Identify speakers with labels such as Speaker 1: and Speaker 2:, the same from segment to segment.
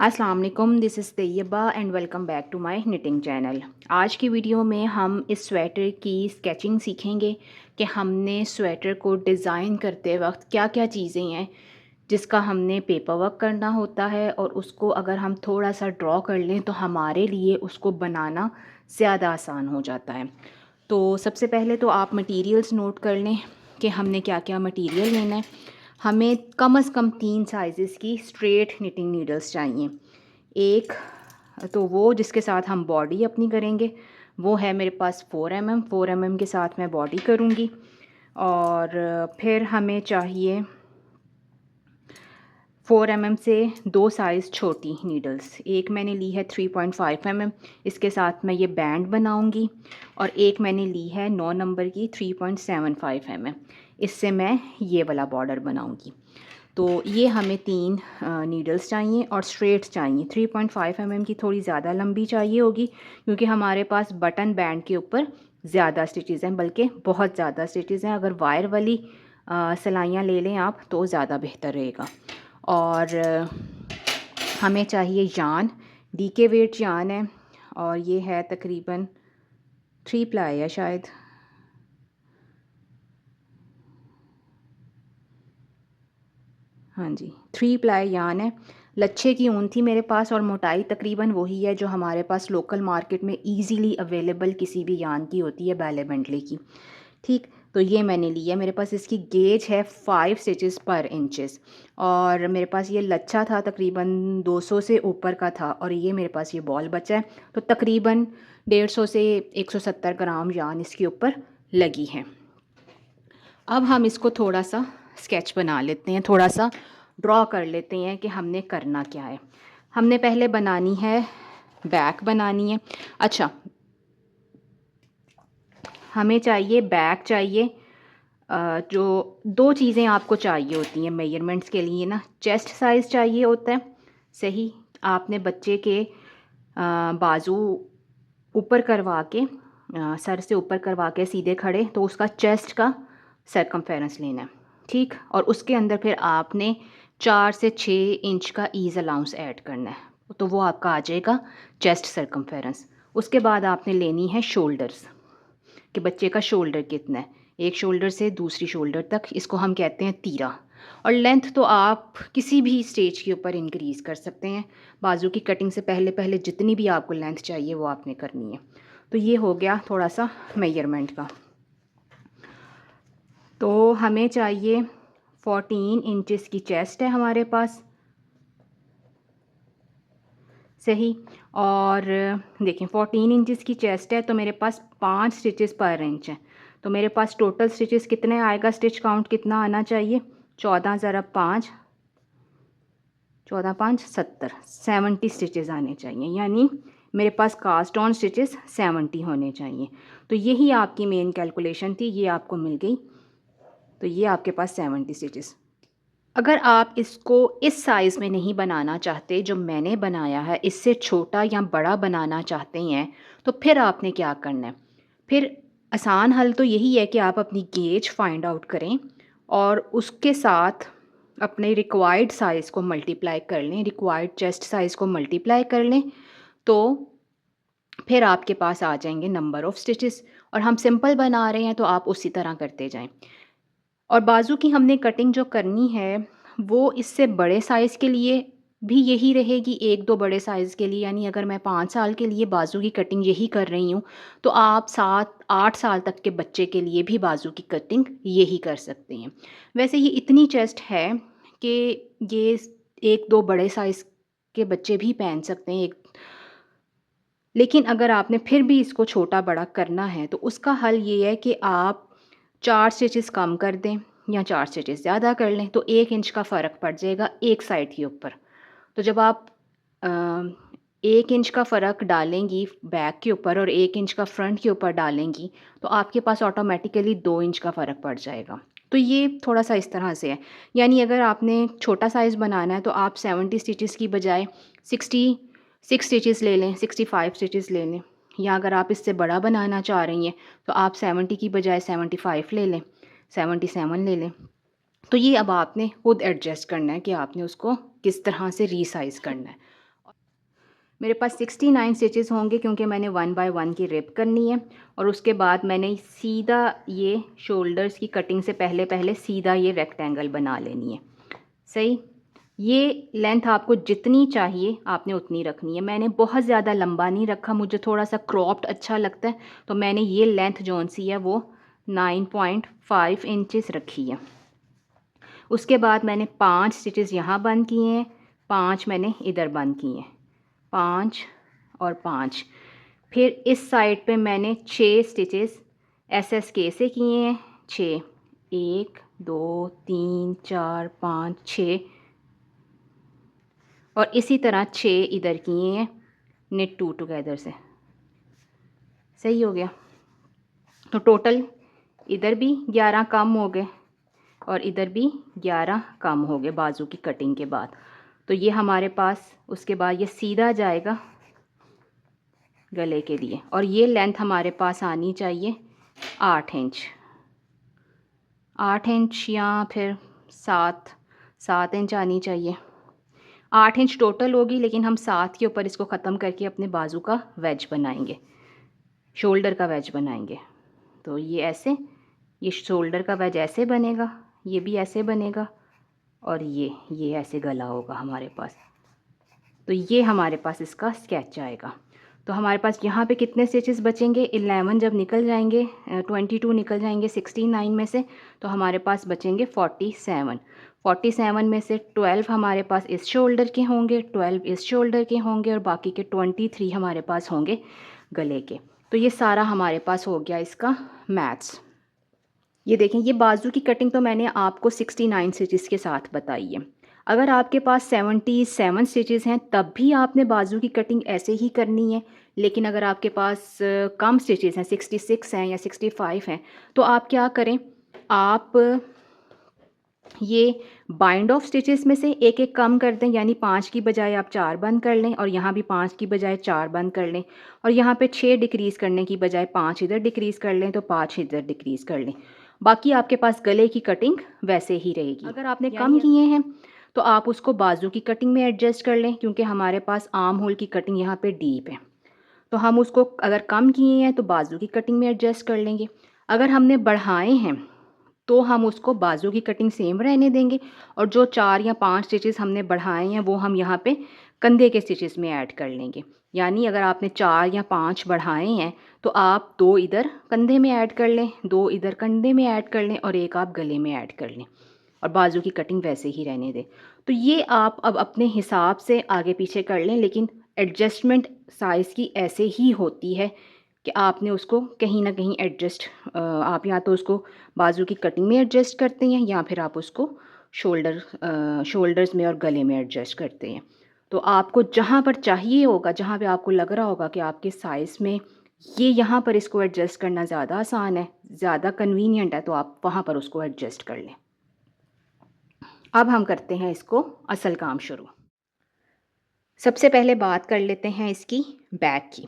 Speaker 1: अस्सलाम वालेकुम, this is Tayyaba and welcome back to my knitting channel. आज की वीडियो में हम इस स्वेटर की स्केचिंग सीखेंगे कि हमने स्वेटर को डिज़ाइन करते वक्त क्या क्या चीज़ें हैं जिसका हमने पेपर वर्क करना होता है, और उसको अगर हम थोड़ा सा ड्रॉ कर लें तो हमारे लिए उसको बनाना ज़्यादा आसान हो जाता है। तो सबसे पहले तो आप मटेरियल्स नोट कर लें कि हमने क्या क्या मटेरियल लेना है। हमें कम से कम 3 साइज़ेस की स्ट्रेट निटिंग नीडल्स चाहिए। एक तो वो जिसके साथ हम बॉडी अपनी करेंगे, वो है मेरे पास 4 mm के साथ मैं बॉडी करूँगी। और फिर हमें चाहिए 4 mm से 2 साइज़ छोटी नीडल्स। एक मैंने ली है 3.5 mm, इसके साथ मैं ये बैंड बनाऊंगी। और एक मैंने ली है 9 नंबर की 3.75 mm, इससे मैं ये वाला बॉर्डर बनाऊंगी। तो ये हमें 3 नीडल्स चाहिए और स्ट्रेट चाहिए। 3.5 mm की थोड़ी ज़्यादा लंबी चाहिए होगी क्योंकि हमारे पास बटन बैंड के ऊपर ज़्यादा स्टिचेज़ हैं, बल्कि बहुत ज़्यादा स्टिचेज़ हैं। अगर वायर वाली सिलाइयाँ ले लें आप तो ज़्यादा बेहतर रहेगा। और हमें चाहिए यान, डीके वेट यान है, और ये है तकरीबन 3 प्लाई है शायद। हाँ जी, 3 प्लाई यान है। लच्छे की ऊन थी मेरे पास और मोटाई तकरीबन वही है जो हमारे पास लोकल मार्केट में इजीली अवेलेबल किसी भी यान की होती है, बैले बेंटले की। ठीक, तो ये मैंने लिया। मेरे पास इसकी गेज है 5 स्टिचेस पर इंचेस, और मेरे पास ये लच्छा था तकरीबन 200 से ऊपर का था, और ये मेरे पास ये बॉल बचा है। तो तकरीबन 150 से 170 ग्राम यान इसके ऊपर लगी है। अब हम इसको थोड़ा सा स्केच बना लेते हैं, थोड़ा सा ड्रॉ कर लेते हैं कि हमने करना क्या है। हमने पहले बनानी है बैक बनानी है। अच्छा, हमें चाहिए बैक चाहिए। जो दो चीज़ें आपको चाहिए होती हैं मेजरमेंट्स के लिए ना, चेस्ट साइज़ चाहिए होता है। सही, आपने बच्चे के बाजू ऊपर करवा के, सर से ऊपर करवा के सीधे खड़े, तो उसका चेस्ट का सरकमफेरेंस लेना है। ठीक, और उसके अंदर फिर आपने 4 से 6 इंच का ईज़ अलाउंस ऐड करना है, तो वो आपका आ जाएगा चेस्ट सरकमफेरेंस। उसके बाद आपने लेनी है शोल्डर्स, कि बच्चे का शोल्डर कितना है, एक शोल्डर से दूसरी शोल्डर तक, इसको हम कहते हैं तीरा। और लेंथ तो आप किसी भी स्टेज के ऊपर इंक्रीज़ कर सकते हैं। बाजू की कटिंग से पहले पहले जितनी भी आपको लेंथ चाहिए वो आपने करनी है। तो ये हो गया थोड़ा सा मेजरमेंट का। तो हमें चाहिए 14 इंचेस की चेस्ट है हमारे पास। सही, और देखें 14 इंचेस की चेस्ट है तो मेरे पास 5 स्टिचेस पर इंच हैं। तो मेरे पास टोटल स्टिचेस कितने आएगा, स्टिच काउंट कितना आना चाहिए, 14 ज़रा 5, 14 5 70, 70 स्टिचेस आने चाहिए। यानी मेरे पास कास्ट ऑन स्टिचेस 70 होने चाहिए। तो यही आपकी मेन कैलकुलेशन थी, ये आपको मिल गई। तो ये आपके पास 70 स्टिचेस। अगर आप इसको इस साइज़ में नहीं बनाना चाहते जो मैंने बनाया है, इससे छोटा या बड़ा बनाना चाहते हैं, तो फिर आपने क्या करना है। फिर आसान हल तो यही है कि आप अपनी गेज फाइंड आउट करें और उसके साथ अपने रिक्वायर्ड साइज़ को मल्टीप्लाई कर लें, रिक्वायर्ड चेस्ट साइज़ को मल्टीप्लाई कर लें, तो फिर आपके पास आ जाएंगे नंबर ऑफ़ स्टिचेस। और हम सिंपल बना रहे हैं तो आप उसी तरह करते जाएं। और बाजू की हमने कटिंग जो करनी है वो इससे बड़े साइज़ के लिए भी यही रहेगी, 1-2 बड़े साइज़ के लिए। यानी अगर मैं 5 साल के लिए बाजू की कटिंग यही कर रही हूँ, तो आप 7-8 साल तक के बच्चे के लिए भी बाजू की कटिंग यही कर सकते हैं। वैसे ये इतनी चेस्ट है कि ये 1-2 बड़े साइज़ के बच्चे भी पहन सकते हैं। एक, लेकिन अगर आपने फिर भी इसको छोटा बड़ा करना है तो उसका हल ये है कि आप 4 स्टिचेस कम कर दें या 4 स्टिचेस ज़्यादा कर लें, तो 1 इंच का फ़र्क पड़ जाएगा एक साइड के ऊपर। तो जब आप 1 इंच का फ़र्क डालेंगी बैक के ऊपर और 1 इंच का फ्रंट के ऊपर डालेंगी, तो आपके पास ऑटोमेटिकली 2 इंच का फ़र्क पड़ जाएगा। तो ये थोड़ा-सा इस तरह से है। यानी अगर आपने छोटा साइज़ बनाना है तो आप 70 स्टिचेस की बजाय 66 स्टिचेस ले लें, 65 स्टिचेस ले लें। या अगर आप इससे बड़ा बनाना चाह रही हैं तो आप 70 की बजाय 75 ले लें, 77 ले लें। तो ये अब आपने खुद एडजस्ट करना है कि आपने उसको किस तरह से रीसाइज़ करना है। मेरे पास 69 स्टिचेस होंगे क्योंकि मैंने 1 बाय 1 की रिप करनी है। और उसके बाद मैंने सीधा ये शोल्डर्स की कटिंग से पहले पहले सीधा ये रेक्टेंगल बना लेनी है। सही, ये लेंथ आपको जितनी चाहिए आपने उतनी रखनी है। मैंने बहुत ज़्यादा लंबा नहीं रखा, मुझे थोड़ा सा क्रॉप्ड अच्छा लगता है, तो मैंने ये लेंथ जोन सी है वो 9.5 इंचेस रखी है। उसके बाद मैंने 5 स्टिचेस यहाँ बंद किए हैं, 5 मैंने इधर बंद किए हैं, 5 और 5। फिर इस साइड पे मैंने 6 स्टिचेस SSK से किए हैं, 6, 1 2 3 4 5 6, और इसी तरह 6 इधर किए हैं निट 2 टुगेदर से। सही हो गया। तो टोटल इधर भी 11 कम हो गए और इधर भी 11 कम हो गए बाजू की कटिंग के बाद। तो ये हमारे पास उसके बाद ये सीधा जाएगा गले के लिए, और ये लेंथ हमारे पास आनी चाहिए 8 इंच, 8 इंच या फिर 7 इंच आनी चाहिए। 8 इंच टोटल होगी, लेकिन हम 7 के ऊपर इसको ख़त्म करके अपने बाजू का वेज बनाएंगे, शोल्डर का वेज बनाएंगे। तो ये ऐसे, ये शोल्डर का वेज ऐसे बनेगा, ये भी ऐसे बनेगा, और ये ऐसे गला होगा हमारे पास। तो ये हमारे पास इसका स्केच आएगा। तो हमारे पास यहाँ पे कितने स्टिचेस बचेंगे? 11 जब निकल जाएंगे, 22 निकल जाएंगे 69 में से, तो हमारे पास बचेंगे 47। 47 में से 12 हमारे पास इस शोल्डर के होंगे, 12 इस शोल्डर के होंगे, और बाकी के 23 हमारे पास होंगे गले के। तो ये सारा हमारे पास हो गया इसका मैथ्स। ये देखें, ये बाजू की कटिंग तो मैंने आपको 69 स्टिचेस के साथ बताई है। अगर आपके पास 77 स्टिचेस हैं तब भी आपने बाजू की कटिंग ऐसे ही करनी है। लेकिन अगर आपके पास कम स्टिचेस हैं, 66 हैं या 65 हैं, तो आप क्या करें, आप ये बाइंड ऑफ स्टिचेस में से एक एक कम कर दें, यानी 5 की बजाय आप 4 बंद कर लें, और यहाँ भी 5 की बजाय 4 बंद कर लें, और यहाँ पे 6 डिक्रीज़ करने की बजाय 5 इधर डिक्रीज़ कर लें, तो 5 इधर डिक्रीज़ कर लें। बाकी आपके पास गले की कटिंग वैसे ही रहेगी। अगर आपने कम किए हैं तो आप उसको बाजू की कटिंग में एडजस्ट कर लें, क्योंकि हमारे पास आर्म होल की कटिंग यहाँ पे डीप है, तो हम उसको अगर कम किए हैं तो बाजू की कटिंग में एडजस्ट कर लेंगे। अगर हमने बढ़ाए हैं तो हम उसको बाजू की कटिंग सेम रहने देंगे, और जो 4 या 5 स्टिचेस हमने बढ़ाए हैं वो हम यहाँ पे कंधे के स्टिचेस में ऐड कर लेंगे। यानी अगर आपने 4 या 5 बढ़ाए हैं तो आप 2 इधर कंधे में ऐड कर लें, 2 इधर कंधे में ऐड कर लें, और 1 आप गले में ऐड कर लें, और बाजू की कटिंग वैसे ही रहने दें। तो ये आप अब अपने हिसाब से आगे पीछे कर लें, लेकिन एडजस्टमेंट साइज़ की ऐसे ही होती है कि आपने उसको कहीं ना कहीं एडजस्ट, आप या तो उसको बाजू की कटिंग में एडजस्ट करते हैं, या फिर आप उसको शोल्डर्स में और गले में एडजस्ट करते हैं। तो आपको जहाँ पर चाहिए होगा, जहाँ पे आपको लग रहा होगा कि आपके साइज़ में ये यहाँ पर इसको एडजस्ट करना ज़्यादा आसान है, ज़्यादा कन्वीनियंट है, तो आप वहाँ पर उसको एडजस्ट कर लें। अब हम करते हैं इसको असल काम शुरू। सबसे पहले बात कर लेते हैं इसकी बैक की।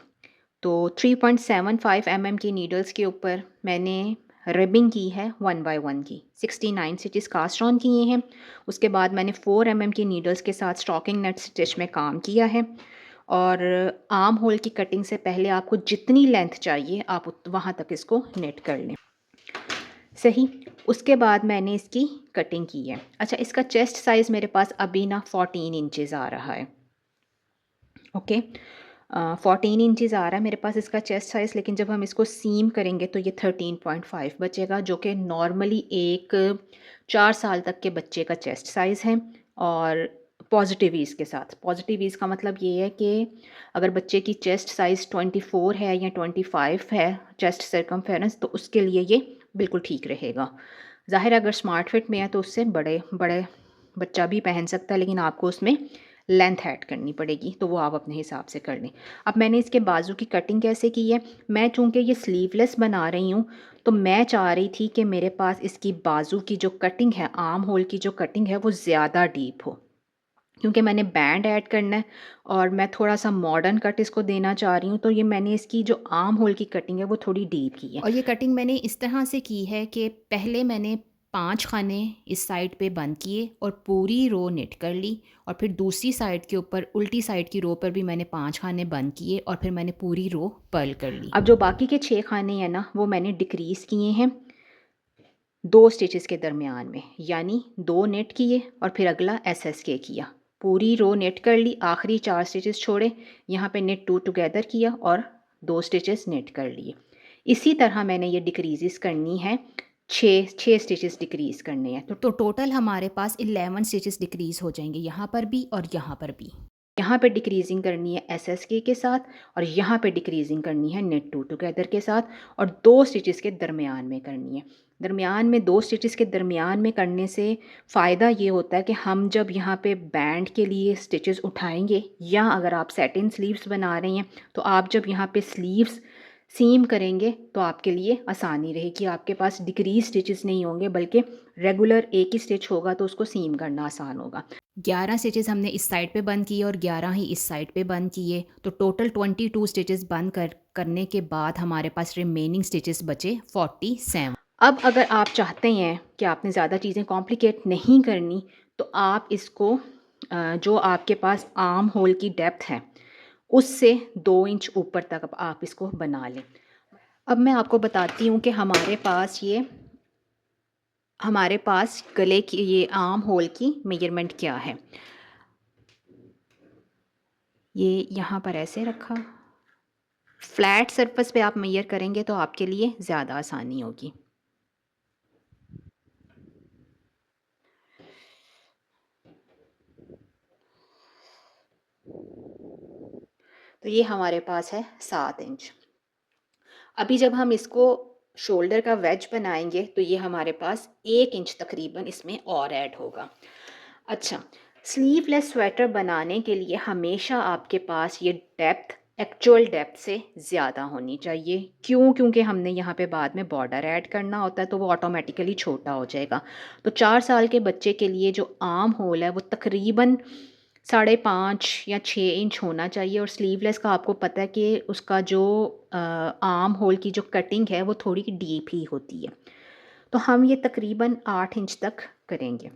Speaker 1: तो 3.75 mm की नीडल्स के ऊपर मैंने रिबिंग की है 1 बाय 1 की, 69 स्टिचेस कास्ट ऑन किए हैं। उसके बाद मैंने 4 mm की नीडल्स के साथ स्टॉकिंग नेट स्टिच में काम किया है। और आर्म होल की कटिंग से पहले आपको जितनी लेंथ चाहिए आप वहाँ तक इसको नेट कर लें। सही, उसके बाद मैंने इसकी कटिंग की है। अच्छा, इसका चेस्ट साइज़ मेरे पास अभी ना 14 इंचज़ आ रहा है। ओके, 14 इंचज़ आ रहा है मेरे पास इसका चेस्ट साइज़, लेकिन जब हम इसको सीम करेंगे तो ये 13.5 बचेगा, जो कि नॉर्मली एक 4 साल तक के बच्चे का चेस्ट साइज़ है। और पॉजिटिव ईज़ के साथ, पॉजिटिव ईज़ का मतलब ये है कि अगर बच्चे की चेस्ट साइज़ 24 है या 25 है चेस्ट सर्कमफेरेंस, तो उसके लिए ये बिल्कुल ठीक रहेगा। ज़ाहिर है अगर स्मार्ट फिट में है तो उससे बड़े बच्चा भी पहन सकता है, लेकिन आपको उसमें लेंथ ऐड करनी पड़ेगी, तो वो आप अपने हिसाब से कर लें। अब मैंने इसके बाजू की कटिंग कैसे की है, मैं चूँकि ये स्लीवलेस बना रही हूँ, तो मैं चाह रही थी कि मेरे पास इसकी बाजू की जो कटिंग है, आर्म होल की जो कटिंग है, वो ज़्यादा डीप हो, क्योंकि मैंने बैंड ऐड करना है और मैं थोड़ा सा मॉडर्न कट इसको देना चाह रही हूँ। तो ये मैंने इसकी जो आर्म होल की कटिंग है वो थोड़ी डीप की है, और ये कटिंग मैंने इस तरह से की है कि पहले मैंने
Speaker 2: 5 खाने इस साइड पे बंद किए और पूरी रो निट कर ली, और फिर दूसरी साइड के ऊपर उल्टी साइड की रो पर भी मैंने 5 खाने बंद किए और फिर मैंने पूरी रो पर्ल कर ली।
Speaker 1: अब जो बाकी के 6 खाने हैं ना, वो मैंने डिक्रीज़ किए हैं 2 स्टिचेस के दरमियान में, यानी 2 नेट किए और फिर अगला SSK किया। पूरी रो नेट कर ली, आखिरी 4 स्टिचेस छोड़े, यहाँ पे नेट 2 टुगेदर किया और 2 स्टिचेस नेट कर लिए। इसी तरह मैंने ये डिक्रीज़ करनी है, 6 स्टिचेस डिक्रीज़ करने हैं। तो
Speaker 2: तो टोटल हमारे पास 11 स्टिचेस डिक्रीज़ हो जाएंगे, यहाँ पर भी और यहाँ पर भी।
Speaker 1: यहाँ पे डिक्रीजिंग करनी है SSK के साथ और यहाँ पे डिक्रीजिंग करनी है नेट 2 टुगेदर के साथ, और 2 स्टिचेस के दरमियान में करनी है। दरमियान में 2 स्टिचेस के दरमियान में करने से फ़ायदा ये होता है कि हम जब यहाँ पे बैंड के लिए स्टिचेस उठाएंगे, या अगर आप सेटिन स्लीव्स बना रही हैं तो आप जब यहाँ पे स्लीव्स सीम करेंगे तो आपके लिए आसानी रहेगी, आपके पास डिक्रीज स्टिचेस नहीं होंगे बल्कि रेगुलर एक ही स्टिच होगा, तो उसको सीम करना आसान होगा।
Speaker 2: 11 स्टिचेस हमने इस साइड पे बंद किए और 11 ही इस साइड पे बंद किए, तो टोटल 22 स्टिचेस बंद करने के बाद हमारे पास रिमेनिंग स्टिचेस बचे 47।
Speaker 1: अब अगर आप चाहते हैं कि आपने ज़्यादा चीज़ें कॉम्प्लिकेट नहीं करनी, तो आप इसको जो आपके पास आर्म होल की डेप्थ है उससे 2 इंच ऊपर तक आप इसको बना लें। अब मैं आपको बताती हूँ कि हमारे पास गले की ये आर्म होल की मेजरमेंट क्या है। ये यहाँ पर ऐसे रखा, फ्लैट सरफेस पे आप मेजर करेंगे तो आपके लिए ज़्यादा आसानी होगी। तो ये हमारे पास है 7 इंच। अभी जब हम इसको शोल्डर का वेज बनाएंगे तो ये हमारे पास 1 इंच तकरीबन इसमें और ऐड होगा। अच्छा, स्लीवलेस स्वेटर बनाने के लिए हमेशा आपके पास ये डेप्थ एक्चुअल डेप्थ से ज़्यादा होनी चाहिए। क्यों? क्योंकि हमने यहाँ पे बाद में बॉर्डर ऐड करना होता है, तो वो ऑटोमेटिकली छोटा हो जाएगा। तो 4 साल के बच्चे के लिए जो आर्म होल है वो तकरीबन 5.5 या 6 इंच होना चाहिए, और स्लीवलेस का आपको पता है कि उसका जो आर्म होल की जो कटिंग है वो थोड़ी डीप ही होती है। तो हम ये तकरीबन 8 इंच तक करेंगे।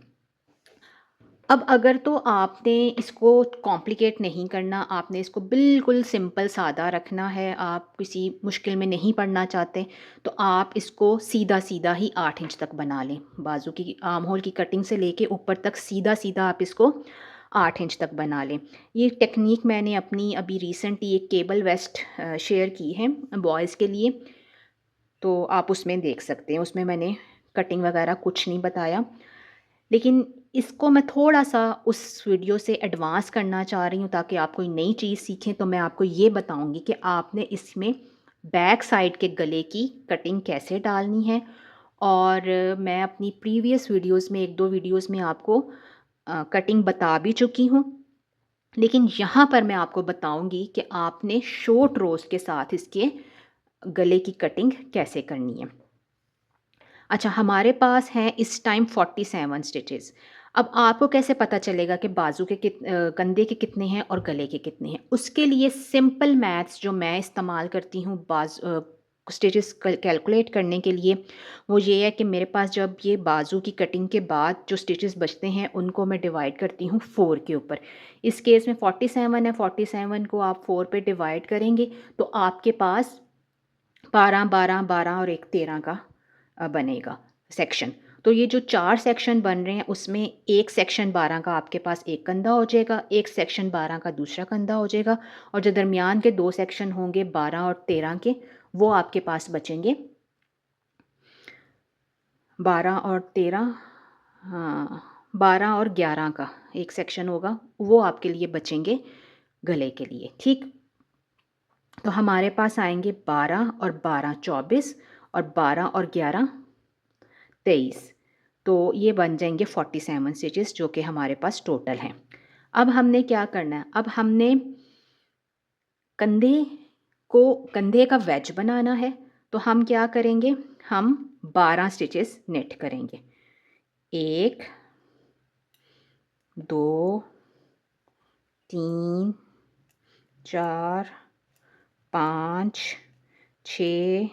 Speaker 1: अब अगर तो आपने इसको कॉम्प्लिकेट नहीं करना, आपने इसको बिल्कुल सिंपल सादा रखना है, आप किसी मुश्किल में नहीं पड़ना चाहते, तो आप इसको सीधा सीधा ही 8 इंच तक बना लें। बाजू की आर्म होल की कटिंग से लेके ऊपर तक सीधा सीधा आप इसको 8 इंच तक बना लें। ये टेक्निक मैंने अपनी अभी रिसेंटली एक केबल वेस्ट शेयर की है बॉयज़ के लिए, तो आप उसमें देख सकते हैं। उसमें मैंने कटिंग वगैरह कुछ नहीं बताया, लेकिन इसको मैं थोड़ा-सा उस वीडियो से एडवांस करना चाह रही हूँ ताकि आप कोई नई चीज़ सीखें। तो मैं आपको ये बताऊँगी कि आपने इसमें बैक साइड के गले की कटिंग कैसे डालनी है, और मैं अपनी प्रीवियस वीडियोज़ में 1-2 वीडियोज़ में आपको कटिंग बता भी चुकी हूँ। लेकिन यहाँ पर मैं आपको बताऊँगी कि आपने शॉर्ट रोज़ के साथ इसके गले की कटिंग कैसे करनी है। अच्छा, हमारे पास हैं इस टाइम 47 स्टिचेस। अब आपको कैसे पता चलेगा कि बाजू के कंधे के कितने हैं और गले के कितने हैं? उसके लिए सिंपल मैथ्स जो मैं इस्तेमाल करती हूँ स्टिचेस कैलकुलेट करने के लिए, वो ये है कि मेरे पास जब ये बाजू की कटिंग के बाद जो स्टिचेस बचते हैं उनको मैं डिवाइड करती हूँ 4 के ऊपर। इस केस में 47 है, 47 को आप 4 पे डिवाइड करेंगे तो आपके पास 12, 12, 12 और एक 13 का बनेगा सेक्शन। तो ये जो 4 सेक्शन बन रहे हैं उसमें एक सेक्शन 12 का आपके पास एक कंधा हो जाएगा, एक सेक्शन 12 का दूसरा कंधा हो जाएगा, और जो दरमियान के 2 सेक्शन होंगे 12 और 13 के, वो आपके पास बचेंगे 12 और 13, हाँ, 12 और 11 का एक सेक्शन होगा, वो आपके लिए बचेंगे गले के लिए, ठीक। तो हमारे पास आएंगे 12 और 12 24, और 12 और 11 23। तो ये बन जाएंगे 47 स्टिचेस जो कि हमारे पास टोटल हैं। अब हमने क्या करना है, अब हमने कंधे कंधे का वेज बनाना है। तो हम क्या करेंगे, हम 12 स्टिचेस नेट करेंगे। 1 2 3 4 5 6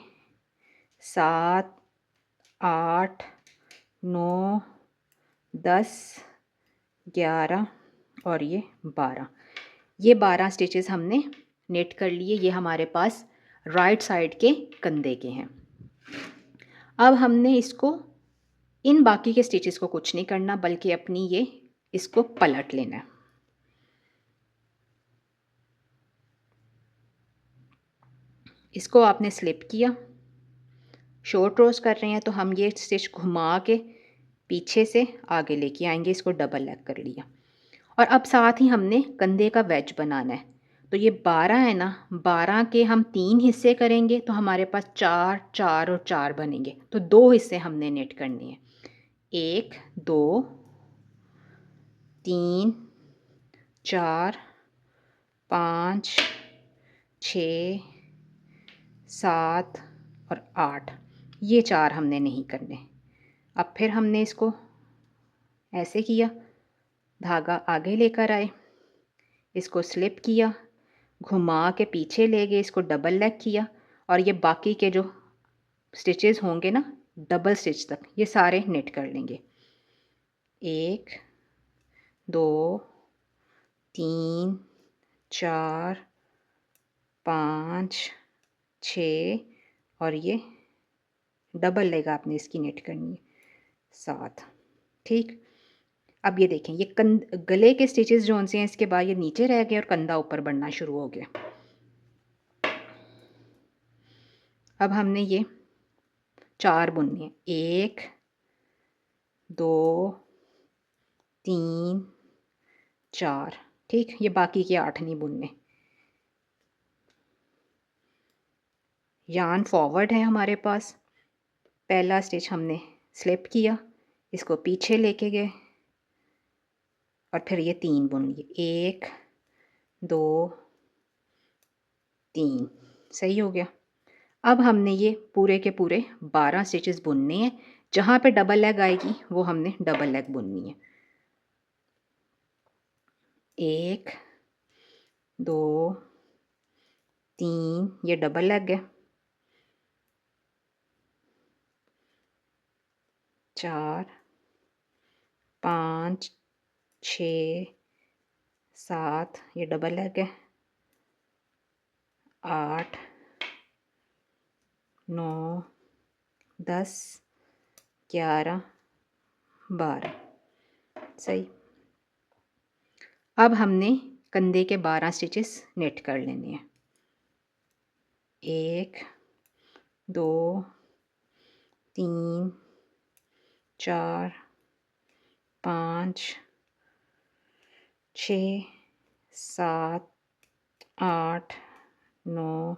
Speaker 1: 7 8 9, 10, 11 और ये 12। ये 12 स्टिचेस हमने नेट कर लिए। ये हमारे पास राइट साइड के कंधे के हैं। अब हमने इसको इन बाकी के स्टिचेस को कुछ नहीं करना, बल्कि अपनी ये इसको पलट लेना है। इसको आपने स्लिप किया, शॉर्ट रोज कर रहे हैं तो हम ये स्टिच घुमा के पीछे से आगे लेके आएंगे। इसको डबल लेग कर लिया और अब साथ ही हमने कंधे का वेज बनाना है। तो ये 12 है ना, 12 के हम 3 हिस्से करेंगे तो हमारे पास 4, 4 और 4 बनेंगे। तो 2 हिस्से हमने नेट करने हैं। 1, 2, 3, 4, 5, 6, 7 और 8। ये 4 हमने नहीं करने। अब फिर हमने इसको ऐसे किया, धागा आगे लेकर आए, इसको स्लिप किया, घुमा के पीछे ले गए, इसको डबल लेग किया और ये बाकी के जो स्टिचेस होंगे ना डबल स्टिच तक, ये सारे नेट कर लेंगे। 1, 2, 3, 4, 5, 6 और ये डबल लेग आपने इसकी नेट करनी है 7। ठीक, अब ये देखें, ये गले के स्टिचेस जो से हैं इसके बाद ये नीचे रह गए और कंधा ऊपर बढ़ना शुरू हो गया। अब हमने ये 4 बुनने हैं। 1, 2, 3, 4। ठीक, ये बाकी के 8 नहीं बुनने। यार्न फॉरवर्ड है हमारे पास। पहला स्टिच हमने स्लिप किया, इसको पीछे लेके गए और फिर ये 3 बुन लिए। 1, 2, 3। सही हो गया। अब हमने ये पूरे के पूरे 12 स्टिचेस बुनने हैं। जहाँ पे डबल लेग आएगी वो हमने डबल लेग बुननी है। 1, 2, 3, ये डबल लेग है। 4, 5, 6, 7, ये डबल लेग है। 8, 9, 10, 11, 12। सही। अब हमने कंधे के 12 स्टिचेस नेट कर लेने हैं। 1, 2, 3, 4, 5, 6, 7, 8, 9,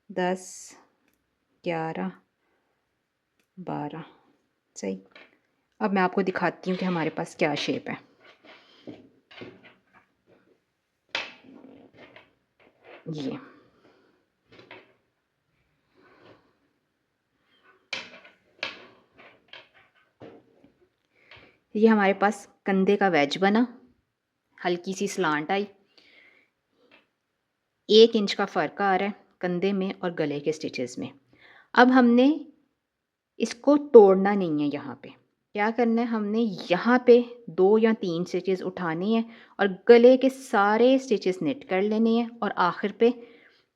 Speaker 1: 10, 11, 12। सही। अब मैं आपको दिखाती हूँ कि हमारे पास क्या शेप है। ये हमारे पास कंधे का वेज बना, हल्की सी स्लांट आई। 1 इंच का फ़र्क आ रहा है कंधे में और गले के स्टिचेस में। अब हमने इसको तोड़ना नहीं है। यहाँ पे क्या करना है, हमने यहाँ पे 2 या 3 स्टिचेस उठाने हैं और गले के सारे स्टिचेस नेट कर लेने हैं और आखिर पे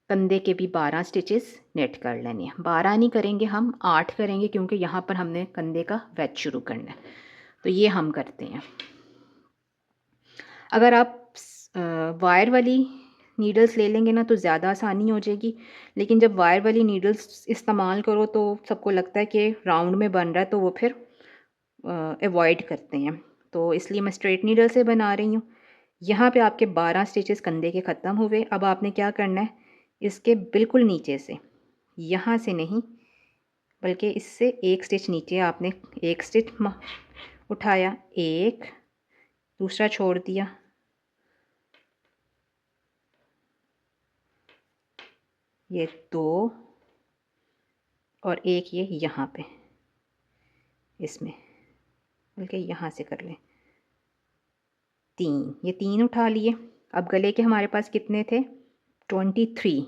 Speaker 1: कंधे के भी 12 स्टिचेस नेट कर लेने हैं। 12 नहीं करेंगे, हम 8 करेंगे क्योंकि यहाँ पर हमने कंधे का वेज शुरू करना है। तो ये हम करते हैं। अगर आप वायर वाली नीडल्स ले लेंगे ना तो ज़्यादा आसानी हो जाएगी, लेकिन जब वायर वाली नीडल्स इस्तेमाल करो तो सबको लगता है कि राउंड में बन रहा है, तो वो फिर अवॉइड करते हैं। तो इसलिए मैं स्ट्रेट नीडल से बना रही हूँ। यहाँ पे आपके 12 स्टिचेस कंधे के ख़त्म हुए। अब आपने क्या करना है, इसके बिल्कुल नीचे से, यहाँ से नहीं बल्कि इससे 1 स्टिच नीचे आपने 1 स्टिच उठाया, 1 दूसरा छोड़ दिया, ये 2 और 1 ये यहाँ पे इसमें, बल्कि यहाँ से कर लें 3, ये 3 उठा लिए। अब गले के हमारे पास कितने थे, 23।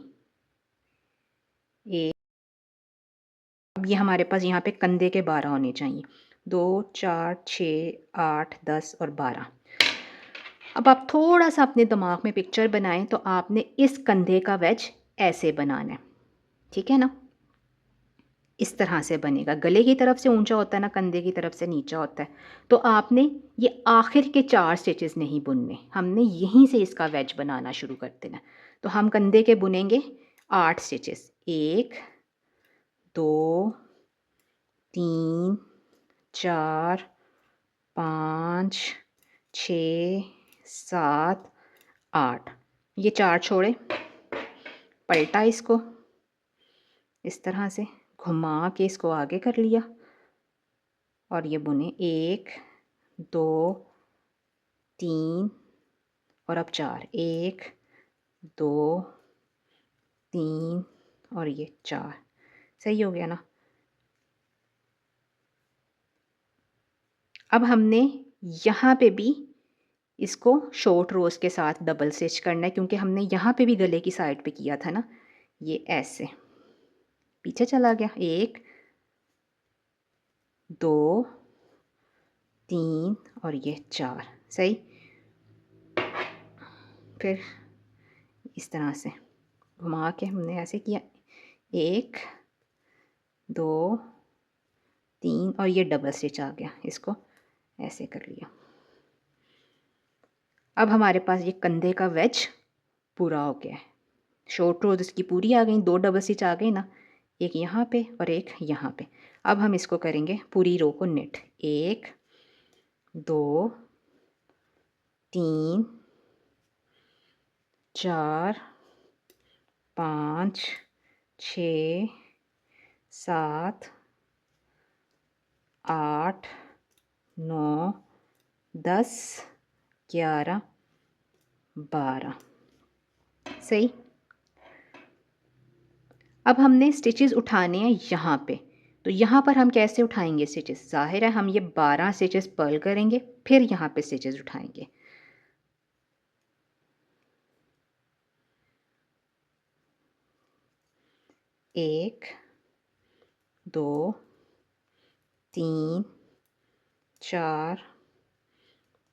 Speaker 1: अब ये हमारे पास यहाँ पे कंधे के 12 होने चाहिए। 2 4 6 8 10 और 12। अब आप थोड़ा सा अपने दिमाग में पिक्चर बनाएं तो आपने इस कंधे का वेज ऐसे बनाना है, ठीक है ना। इस तरह से बनेगा, गले की तरफ से ऊंचा होता है ना, कंधे की तरफ से नीचा होता है। तो आपने ये आखिर के 4 स्टिचेस नहीं बुनने, हमने यहीं से इसका वेज बनाना शुरू कर देना। तो हम कंधे के बुनेंगे 8 स्टिचेस, 1 2 3 4 5 6 7 8। ये 4 छोड़े, पलटा इसको इस तरह से घुमा के इसको आगे कर लिया और ये बुने 1 2 3 और अब 4, 1 2 3 और ये 4। सही हो गया ना। अब हमने यहाँ पे भी इसको शॉर्ट रोज़ के साथ डबल स्टिच करना है, क्योंकि हमने यहाँ पे भी गले की साइड पे किया था ना। ये ऐसे पीछे चला गया, 1 2 3 और ये 4। सही, फिर इस तरह से घुमा के हमने ऐसे किया, 1 2 3 और ये डबल स्टिच आ गया, इसको ऐसे कर लिया। अब हमारे पास ये कंधे का वेज पूरा हो गया है। शॉर्ट रोज इसकी पूरी आ गई, 2 डबल स्टिच आ गई ना, एक यहाँ पे और एक यहाँ पे। अब हम इसको करेंगे पूरी रो को नेट, 1 2 3 4 5 6 7 8 9 10 11 12। सही। अब हमने स्टिचेस उठाने हैं यहाँ पे, तो यहाँ पर हम कैसे उठाएंगे स्टिचेस? जाहिर है हम ये 12 स्टिचेस पर्ल करेंगे, फिर यहाँ पे स्टिचेस उठाएंगे। एक 2 3 4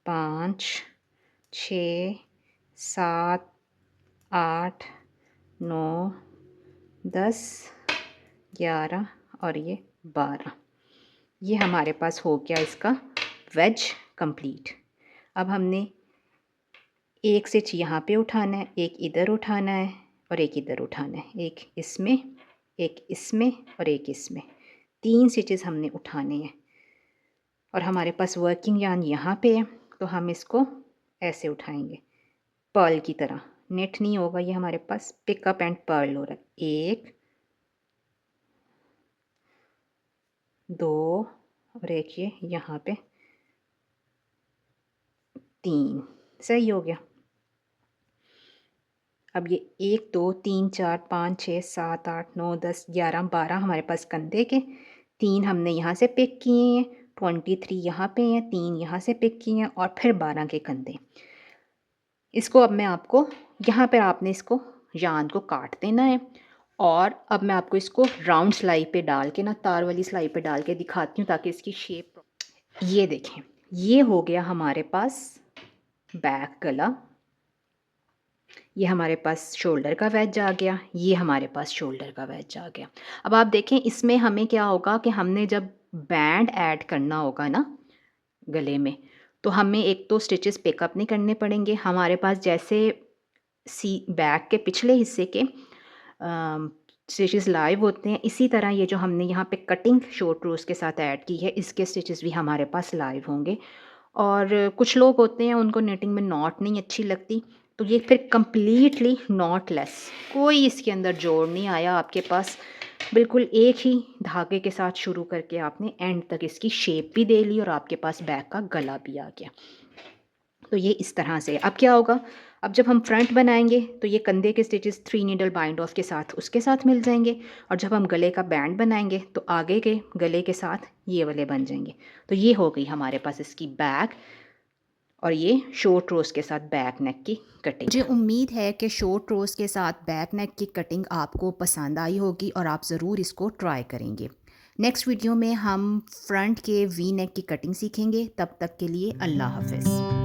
Speaker 1: 5 6 7 8 9 10 11 और ये 12। ये हमारे पास हो गया इसका वेज कंप्लीट। अब हमने एक स्टिच यहाँ पे उठाना है, एक इधर उठाना है और एक इधर उठाना है, एक इसमें एक इसमें और एक इसमें। 3 स्टिचेस हमने उठाने हैं और हमारे पास वर्किंग यार्न यहाँ पे है, तो हम इसको ऐसे उठाएंगे पर्ल की तरह। नेट नहीं होगा ये, हमारे पास पिकअप एंड पर्ल हो रहा है। 1 2 और एक ये यहाँ पे 3। सही हो गया। अब ये 1 2 3 4 5 6 7 8 9 10 11 12 हमारे पास कंधे के, 3 हमने यहाँ से पिक किए हैं, 23 यहाँ पे हैं, 3 यहाँ से पिक किए हैं और फिर 12 के कंधे। इसको अब मैं आपको यहाँ पर आपने इसको यार्न को काट देना है और अब मैं आपको इसको राउंड सिलाई पे डाल के ना, तार वाली सिलाई पे डाल के दिखाती हूँ ताकि इसकी शेप। ये देखें, ये हो गया हमारे पास बैक गला, ये हमारे पास शोल्डर का वेज आ गया, ये हमारे पास शोल्डर का वेज आ गया। अब आप देखें इसमें हमें क्या होगा कि हमने जब बैंड ऐड करना होगा ना गले में, तो हमें एक तो स्टिचेस पिकअप नहीं करने पड़ेंगे हमारे पास, जैसे बैक के पिछले हिस्से के स्टिचेस लाइव होते हैं, इसी तरह ये जो हमने यहाँ पे कटिंग शॉर्ट रोज के साथ ऐड की है, इसके स्टिचेस भी हमारे पास लाइव होंगे। और कुछ लोग होते हैं उनको नेटिंग में नॉट नहीं अच्छी लगती, तो ये फिर कम्प्लीटली नॉट लेस, कोई इसके अंदर जोड़ नहीं आया आपके पास, बिल्कुल एक ही धागे के साथ शुरू करके आपने एंड तक इसकी शेप भी दे ली और आपके पास बैक का गला भी आ गया। तो ये इस तरह से। अब क्या होगा, अब जब हम फ्रंट बनाएंगे तो ये कंधे के स्टिचेस 3 नीडल बाइंड ऑफ के साथ उसके साथ मिल जाएंगे, और जब हम गले का बैंड बनाएंगे तो आगे के गले के साथ ये वाले बन जाएंगे। तो ये हो गई हमारे पास इसकी बैक और ये शॉर्ट रोज के साथ बैक नेक की कटिंग।
Speaker 2: मुझे उम्मीद है कि शॉर्ट रोज़ के साथ बैक नेक की कटिंग आपको पसंद आई होगी और आप ज़रूर इसको ट्राई करेंगे। नेक्स्ट वीडियो में हम फ्रंट के वी नेक की कटिंग सीखेंगे। तब तक के लिए अल्लाह हाफ़िज़।